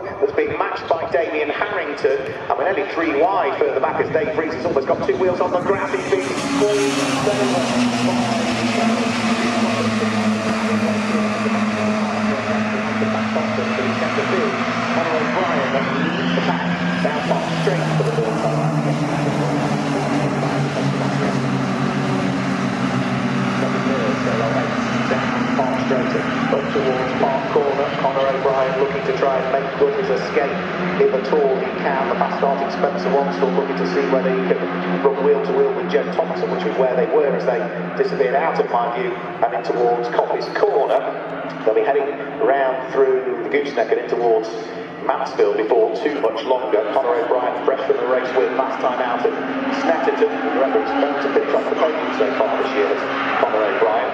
that's being matched by Damien Harrington, and we're nearly 3 wide further back as Dave Rees has almost got 2 wheels on the grass. He's being up towards Park Corner. Conor O'Brien looking to try and make good his escape if at all he can. The fast starting Spencer Wanstall looking to see whether he can run wheel to wheel with Joe Thompson, which was where they were as they disappeared out of my view and in towards Coppy's Corner. They'll be heading round through the gooseneck and in towards Mansfield before too much longer. Conor O'Brien fresh from the race win last time out at Snetterton. Remember, he's going to finish off the podium so far this year, Conor O'Brien.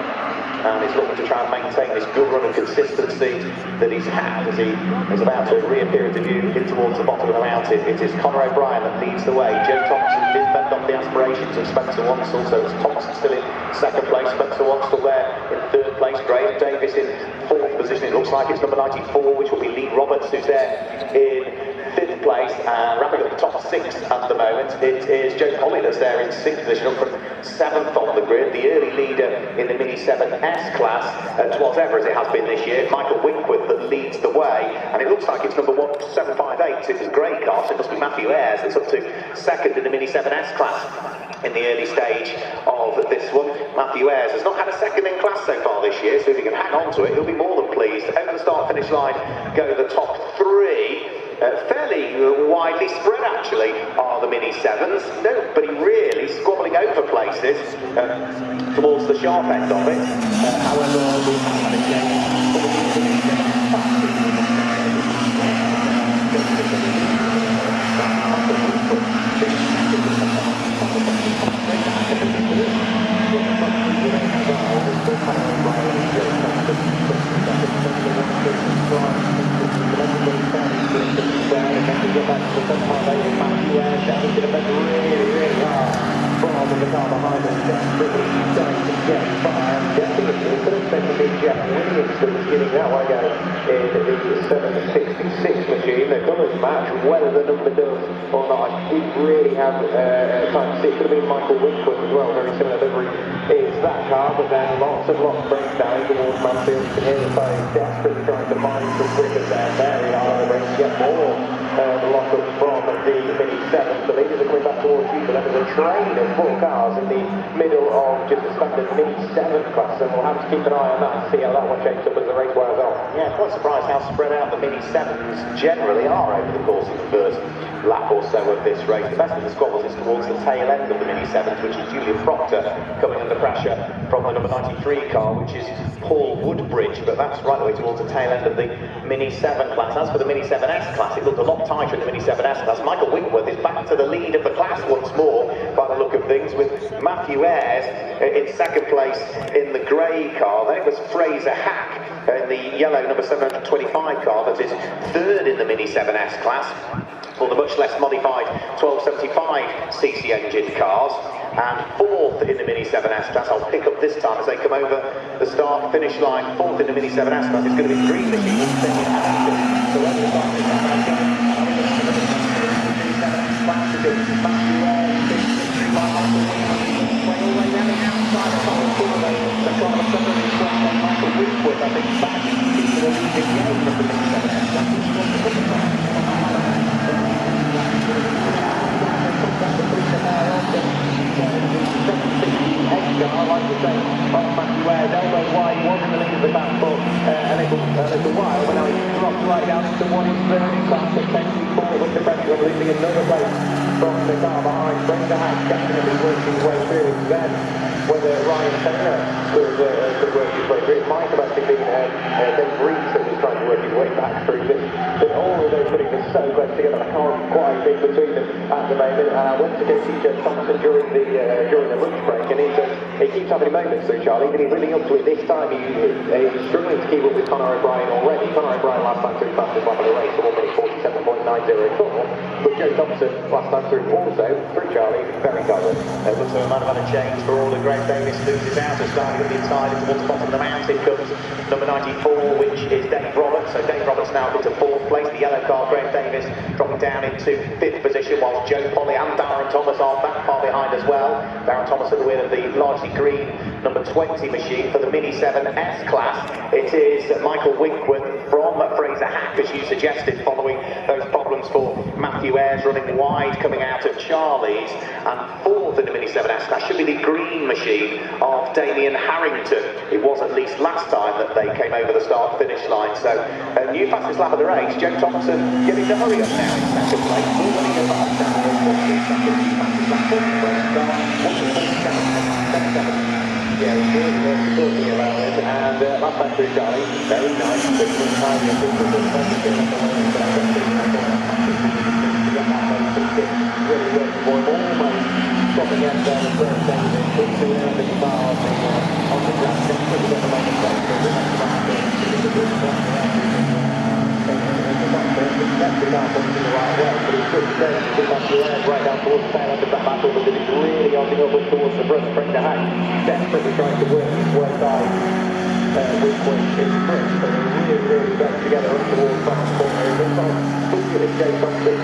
And he's looking to try and maintain this good run of consistency that he's had as he is about to reappear into view in towards the bottom of the mountain. It is Conor O'Brien that leads the way. Joe Thompson did bend off the aspirations of Spencer Wanstall, so it's Thompson still in second place, Spencer Wanstall there in third place, Graham Davis in fourth position. It looks like it's number 94, which will be Lee Roberts, who's there in fifth place, and wrapping up the top 6 at the moment, it is Joe Colley that's there in 6th position, up from 7th on the grid. The early leader in the Mini 7S class, whatever as it has been this year, Michael Winkworth that leads the way, and it looks like it's number 1758, it was grey car, so it must be Matthew Ayres that's up to 2nd in the Mini 7S class in the early stage of this one. Matthew Ayres has not had a 2nd in class so far this year, so if he can hang on to it, he'll be more than pleased. Over the start-finish line go the top 3. Fairly widely spread actually are the Mini 7s. Nobody really squabbling over places towards the sharp end of it. However, we've had a machine. They've done as much, whether the number does or not. I didn't really have time to see. It could have been Michael Winkworth as well, very similar livery is that car, but then lots breaks down towards Mansfield. You can hear the players desperately trying to find some quicker down there. They are going to get more lock-up from the Mini 7. The leaders are coming back towards you, but there's a train of 4 cars in the middle of just a standard Mini 7 class, and we'll have to keep an eye on that and see how that one shapes up as the race wears on. Yeah, quite surprised how spread out the Mini 7s generally are over the course of the first lap or so of this race. The best of the squabbles is towards the tail end of the Mini 7s, which is Julian Proctor coming under pressure from the number 93 car, which is Paul Woodbridge, but that's right the way towards the tail end of the Mini 7 class. As for the Mini 7S class, it looked a lot tighter in the Mini 7S class. Michael Winkworth is back to the lead of the class once more, by the look of things, with Matthew Ayres in second place in the grey car. Then it was Fraser Hack in the yellow number 725 car that is third in the Mini 7S class, for the much less modified 1275cc engine cars, and fourth in the Mini 7S class. I'll pick up this time as they come over the start-finish line. Fourth in the Mini 7S class is going to be Green Machine. Right down into what is very class at 10-4 with the pressure of losing another place from the car behind. Fraser Hack definitely working his way through. Then whether Ryan Taylor could work his way through, it might have actually been Dave Rees that was trying to work his way back through this. But all of those putting this so close together, I can't quite see between them at the moment. And I went to go see Joe Thompson during the lunch break, and he keeps having moments through Charlie, and he's really up to it this time. He's struggling to keep up with Conor O'Brien already. Conor O'Brien last time through fastest lap of the race, 1 minute 47.904. But Joe Thompson last time through also through Charlie, very clever. It looks like we might have had a change for all the Graham Davis loses out, and starting at the inside towards the bottom of the mountain comes number 94, which is Dave Roberts. So Dave Roberts now into 4th place. The yellow car, Graham Davis, dropping down into 5th position, whilst Joe Polly and Darren Thomas are that far behind as well. Darren Thomas at the wheel of the largely green number 20 machine for the Mini 7S class. It is Michael Winkworth from Fraser Hack, as you suggested, following those problems for Matthew Ayres running wide coming out of Charlie's. And 4th in the Mini 7S class should be the green machine of Damien Harrington. It was at least last time that they came over the start-finish line. So a new fastest lap of the race. Joe Thompson getting the hurry up now in second place. Yeah, he's talking about it, and last time through Charlie, very nice, really working for him, almost stopping out there the first David, into the end of the bar on the track, then put it on the moment, right down towards the tail end of that battle, but it's really opening up towards the front. Fraser Hack desperately trying to work his way by Winkworth in front, but they're really back together up towards Thomas corner. It's Joe Thompson.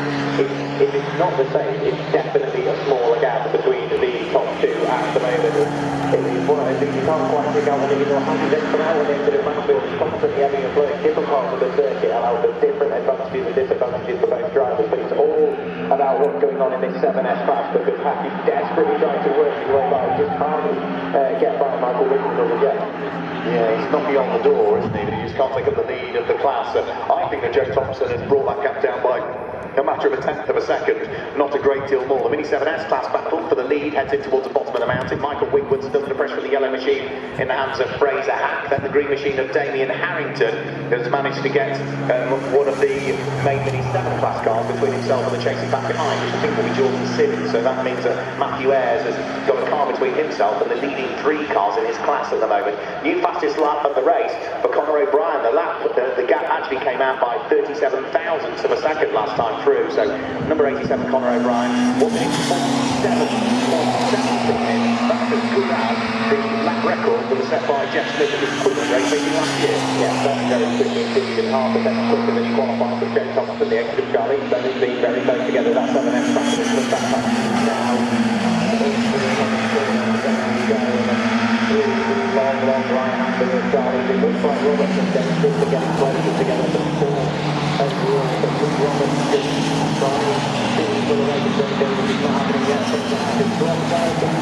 If it's not the same, it's definitely a smaller gap between the top two at the moment. It's one of those things you can't quite figure out whether how did they come out when they entered the backfield. It's constantly ebbing and flowing. Different parts of the circuit allow for different advantages and disadvantages for both drivers, but it's all about what's going on in this 7S class, because Hack is desperately trying to work his way by, just can't get by Michael Winkworth again. Yeah, he's knocking on the door, isn't he? But he just can't take up the lead of the class. I think that Joe Thompson has brought that gap down by a matter of a tenth of a second, not a great deal more. The Mini 7S class battle for the lead heads in towards the bottom of the mountain. Michael Winkworth still under pressure from the yellow machine in the hands of Fraser Hack. Then the green machine of Damien Harrington has managed to get one of the main Mini 7 class cars between himself and the chasing back behind, which I think will be Jordan Simmons. So that means that Matthew Ayres has got a car between himself and the leading 3 cars in his class at the moment. New fastest lap of the race for Conor O'Brien. The gap actually came out by 37 thousandths of a second last time through. So number 87 Conor O'Brien, 1 minute 47.7 from him. That's as good as the lap record that was set by Jeff Smith at his equivalent race maybe last year. Yeah, that's very quickly, 2.5% quicker than he qualified for Joe Thompson, the exit of Charlie. So they've been very close together. That 7M factor is looked at now. Long line after Charlie. It looks like Roberts and Dennis are getting closer together to 4 overall. But Roberts just trying to see for the race of Joe Davis is not happening yet. But it's Glenn Dowd from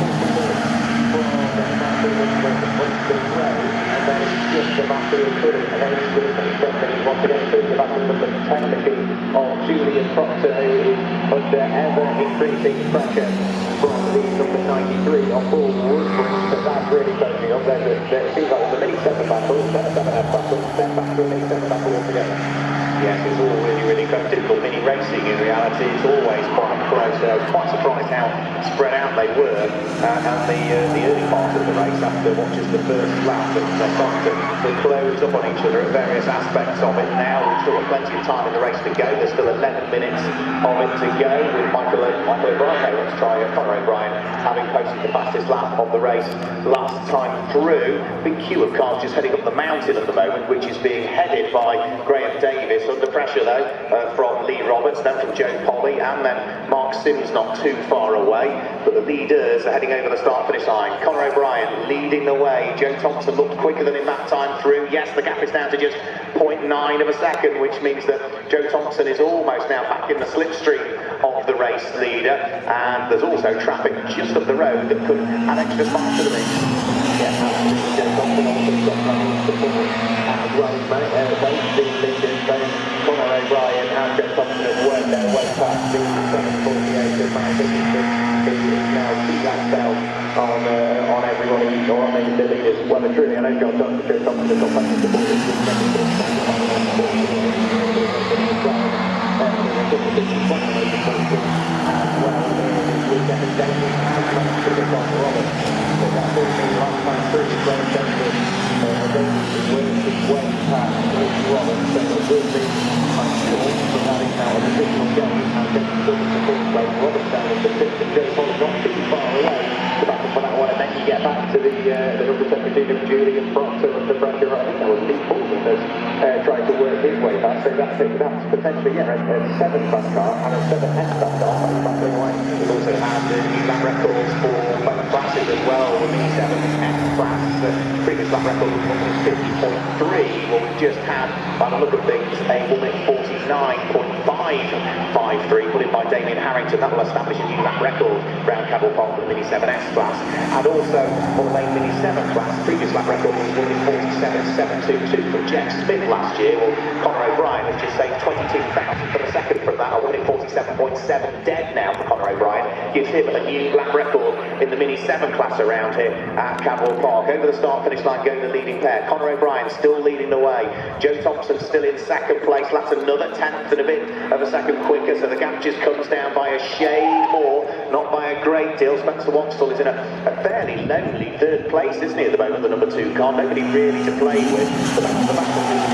and then it's just a matter of putting an ace to the company once again through the battle number 10 machine of Julian Proctor, who is under ever increasing pressure from the number 93 of Paul Woodbridge. So that's really closing up. It seems like it's a Mini 7 battle, then a 7F battle, then back to a Mini 7 battle altogether. Yes, it's all really kind of typical mini racing in reality. It's always quite close. I was quite surprised how spread out they were at the early part of the race after what just the first lap, and they're starting to close up on each other at various aspects of it. Now we've still got plenty of time in the race to go. There's still 11 minutes of it to go with Michael O'Brien. Let's try Conor O'Brien having posted the fastest lap of the race last time through. Big queue of cars just heading up the mountain at the moment, which is being headed by Graham Davis. Under pressure though from Lee Roberts, then from Joe Polly, and then Mark Sims not too far away. But the leaders are heading over the start-finish line. Conor O'Brien leading the way. Joe Thompson looked quicker than him that time through. Yes, the gap is down to just 0.9 of a second, which means that Joe Thompson is almost now back in the slipstream of the race leader. And there's also traffic just up the road that could add extra spark to the mix. Yeah, absolutely. Joe Thompson also got money support as well as both the leaders, both Conor O'Brien and Joe Thompson have worked their way past the 748 of Matt Dickinson, who is now 2 laps down on everybody, or on the leaders. Well and truly, I know Joe Thompson has got plenty of support. Julian Proctor under pressure. I think that was Pete Paulson that's trying to work his way back. So that's potentially, yeah, a 7-class car and a 7S class car battling away. We've also had the new lap records for both classes as well. The Mini 7S class, the previous lap record was 50.3. Well, we've just had, by the look of things, a woman 49.553 put in by Damien Harrington. That will establish a new lap record round Cadwell Park for the Mini 7S class. And also for the late Mini 7 class, previous lap record was 47.722 from Jeff Smith last year. Well, Conor O'Brien has just saved 22,000 for the second from that. A winning 47.7 dead now for Conor O'Brien gives him a new lap record in the Mini 7 class around here at Cadwell Park. Over the start-finish line going the leading pair. Conor O'Brien still leading the way. Joe Thompson still in second place. That's another 10th and a bit of a second quicker, so the gap just comes down by a shade more, not by a great deal. Spencer Wanstall is in a fairly lonely third place, isn't he, at the moment, the number 2 car. Nobody really to play with. But that's the battle is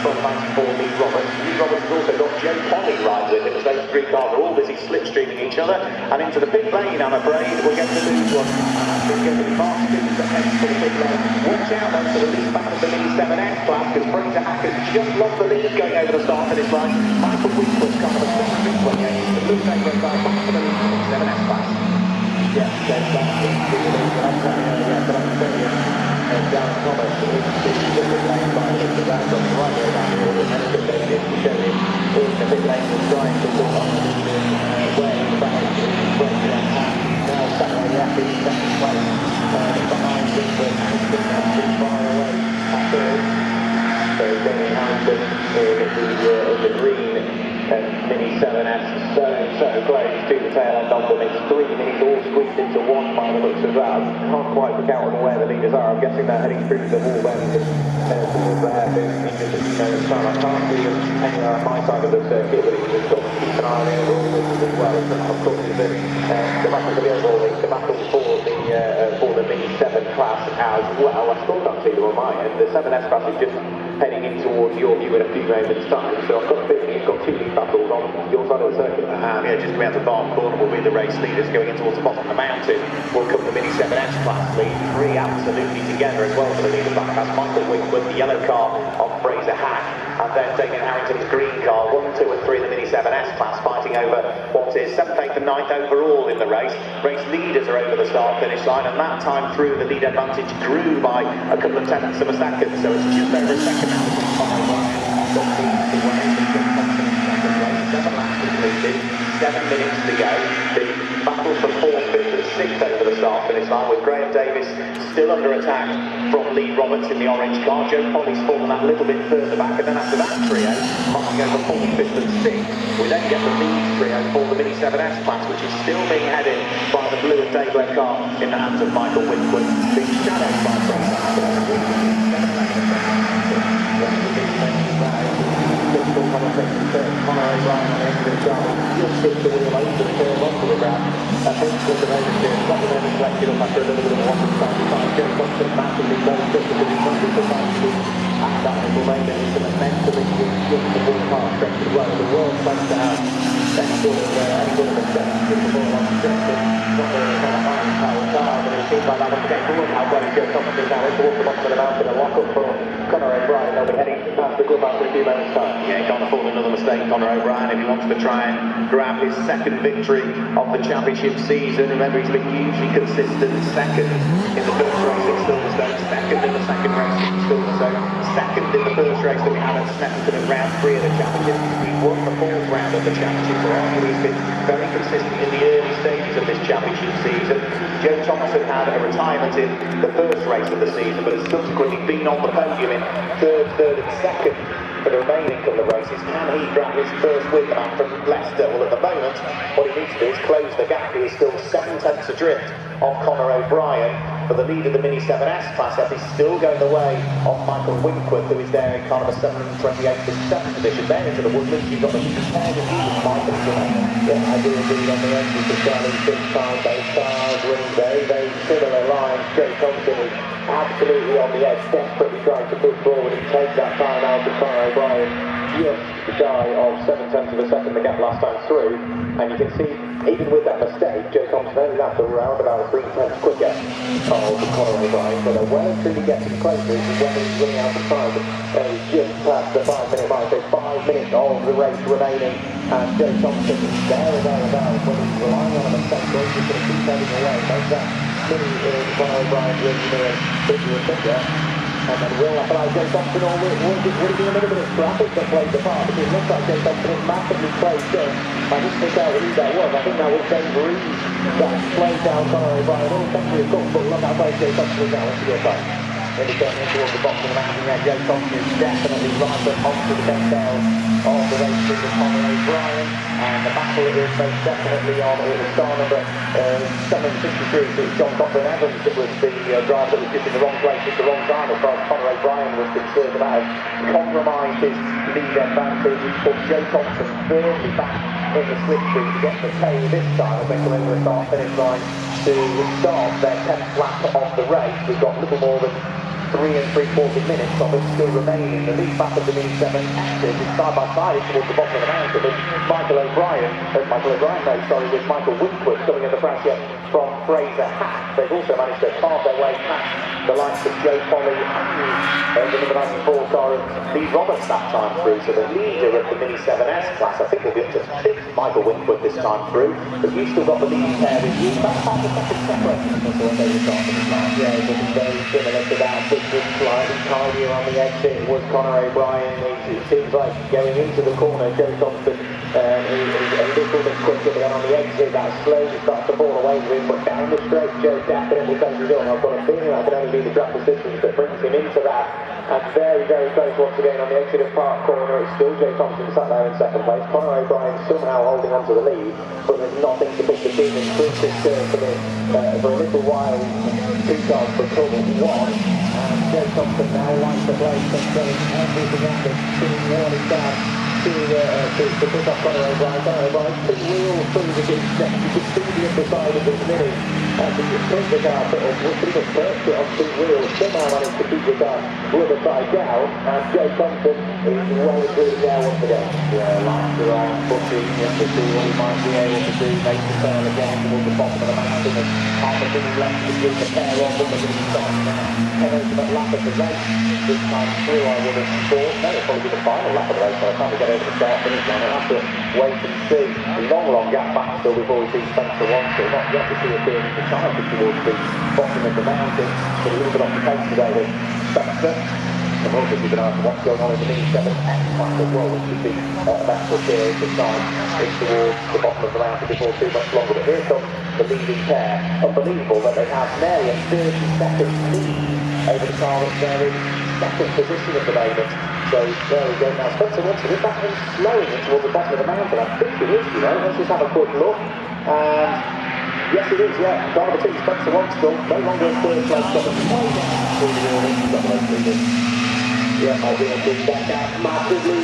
for Lee Roberts. Lee Roberts has also got Joe Polly right with him, as those 3 cars are all busy slipstreaming each other. And into the pit lane, I'm afraid, we're going to lose one. It's going to be Mark Stevens ahead for the pit lane. Watch out then for the lead back of the Mini 7S class, because Fraser Hackett just lost the lead going over the start finish line. Michael Whitworth kind of a second big one, yeah. The blue name goes back for the Mini 7S class. Yeah, there's that. Darren Thomas is the pit lane by the round on the right way down the order, and then it's going to show him in the pit lane was trying to sort of way in the back of the break that hat. Now Samuel Yap in second place behind Whitworth and too far away at third. So Damien Harrington in the green Mini 7S, so close to the tail end of them. It's 3 minis all squeezed into one by the looks of that. Can't quite look out on where the leaders are. I'm guessing they're heading through the wall then towards the hairpin. I can't see them anywhere on my side of the circuit, but it's got to keep an eye on the overall wins as well. Of course, the battle for the overall lead, the battle for the Mini 7 class as well. I still can't see them on my end. The 7S class is just heading in towards your view in a few moments' time. So I've got a feeling you've got 2 lead battles on your side of the circuit. Yeah, just around the barn corner will be the race leaders. Going in towards the bottom of the mountain will come the Mini 7S class lead. 3 absolutely together as well for the leader back. That's Michael Whitworth, the yellow car of Fraser Hack, and then Damien Harrington's green car. 1, 2 and 3 in the Mini 7S class, fighting over what is 7th, 8th and 9th overall in the race. Race leaders are over the start-finish line, and that time through the lead advantage grew by a couple of tenths of a second, so it's just over a second now between Conor O'Brien that leads the way. 7 laps completed, 7 minutes to go. The battle for 4th, 5th and 6th over the start-finish line, with Graham Davis still under attack from Lee Roberts in the orange car. Joe Polly's fallen that little bit further back, and then after that trio, marking over 4th, 5th and 6th, we then get the lead trio for the Mini 7S class, which is still being headed by the blue and Dayblack car in the hands of Michael Whitworth, being shadowed by Fraser Hackett. Conor O'Brien on the end of the car just hit the wheel over the curve onto the ground. I think with the oversteer, got the name collected up after a little bit of a waffle time to find Joe Thompson massively very quickly because he's not just the time to at that little lane, and it's an mentally good the ballpark stretch as well. The world place to have any sort of a stretch with the ball on stretch, but not really a high power car, but it seems like that one's getting forward now. Well, Joe Thompson now in towards the bottom of the mountain, a lock up for Conor O'Brien. They'll be heading past the clubhouse in a few moments' time. Yeah, he can't afford another mistake, Conor O'Brien, if he wants to try and grab his second victory of the championship season. Remember, he's been hugely consistent. Second in the first race at Silverstone, second in the second race at Silverstone, second in the first race that we had at Snetterton in round 3 of the championship. He won the 4th round of the championship, so arguably he's been very consistent in the early stages of this championship season. Joe Thompson had a retirement in the first race of the season, but has subsequently been on the podium in third and second for the remaining couple of races. Can he grab his first win, the man from Leicester? Well, at the moment, what he needs to do is close the gap. He is still 7 tenths adrift of Conor O'Brien for the lead of the Mini 7S class, as he's still going the way of Michael Whitworth, who is there in kind of a 728th to 7th position. Then into the woodlands, you've got the pair of you, Michael. Yeah, I do agree on the end with the Charlie 6 cars. Those cars running very, very similar lines. Joe Thompson is absolutely on the edge, desperately trying to push forward and take that time out of Conor O'Brien. Just shy of 7/10 of a second, the gap last time through. And you can see, even with that mistake, Joe Thompson only lapped around about 3/10 quicker of Conor O'Brien. So they're well and truly getting closer. This is when he's running out of time. He's just past the 5-minute mark. There's 5 minutes of the race remaining. And Joe Thompson is there and thereabouts. When he's relying on a mistake, he's just going to keep heading away. Make that mini in Conor O'Brien really near bigger and bigger. And then will apply Joe Thompson, or will it be a little bit of traffic that plays the part? Because it looks like Joe Thompson is massively closed in. I didn't think out who that was. I think that was Ben Reed that slowed down Conor O'Brien. All essentially, of course, but look how close Joe Thompson is now. Let's see your time. Indicating towards the bottom of the mountain there. Joe Thompson is definitely right up onto the best tail of the race with Conor O'Brien. And the battle is most definitely on. It was star number 763. So it's John Cochran Evans that was the driver that was just in the wrong place at the wrong time as far as Conor O'Brien was concerned. That has compromised his lead advantage. It's put Joe Thompson firmly back in the slipstream to get the tail this time as they come over the start-finish line to start their 10th lap of the race. We've got little more than 3 3/4 minutes of it still remaining. The lead back of the Mini 7 active is side by side towards the bottom of the mountain with Michael O'Brien, with Michael Winkwood coming in the press yet from Fraser Hack. They've also managed to carve their way past the likes of Joe Foley and the number 94 car of Lee Roberts that time through. So the leader of the Mini 7S class, I think, will be up to 6th, Michael Winkwood this time through. But you've still got the lead pair with you. That's the second separation. That's what they were starting with last year. It was very similar to that. Just slightly tidier on the exit was Conor O'Brien. It seems like going into the corner, Joe Thompson is a little bit quicker, but then on the exit that slowly starts to fall away with him. But down the straight, Joe definitely takes it on. I've got a feeling that can only be the track assistance that brings him into that. And very, very close once again on the exit of Park Corner. It's still Joe Thompson sat there in second place. Conor O'Brien somehow holding on to the lead, but there's nothing to pick the team in through this curve for a little while. 2 cars for trouble. 1. And Joe Thompson now likes the place and throwing everything at it, putting warning down to pick up Conor O'Brien. Conor O'Brien 2 wheels through the deep step. You can see the underside of this Mini as he put the car pretty much perched it on 2 wheels. Somehow managed to keep the car rubber side down, and Joe Thompson is well and truly there once again. Yeah, lights are on, pushing to see what he might be able to do. Makes the turn again towards the bottom of the mountain. There's half a minute left between the pair on, but they're going to be starting now. Penultimate lap of the race this time through, I would have thought. No, it'll probably be the final lap of the race by the time we get over the start finish line. We'll have to wait and see. Long gap back still before we see Spencer Wanstall. Not yet to see a turn in the time towards the bottom of the mountain, but a little bit off the pace today with Spencer. And we'll also keep an eye on what's going on in the Mini 7S class as well, which should be about to appear at the time in towards the bottom of the mountain before too much longer. But here comes the leading pair. Unbelievable that they have nearly a 30-second lead over the car that's there in second position at the moment. So there we go now. Spencer Wanstall is back and slowing it towards the bottom of the mountain. I think it is, you know. Let's just have a quick look. And yes, it is, yeah. Car number 2, Spencer Wanstall, no longer in third place, got the way down through the wall. He's got the leaders. Yeah, I'll be able to back out massively.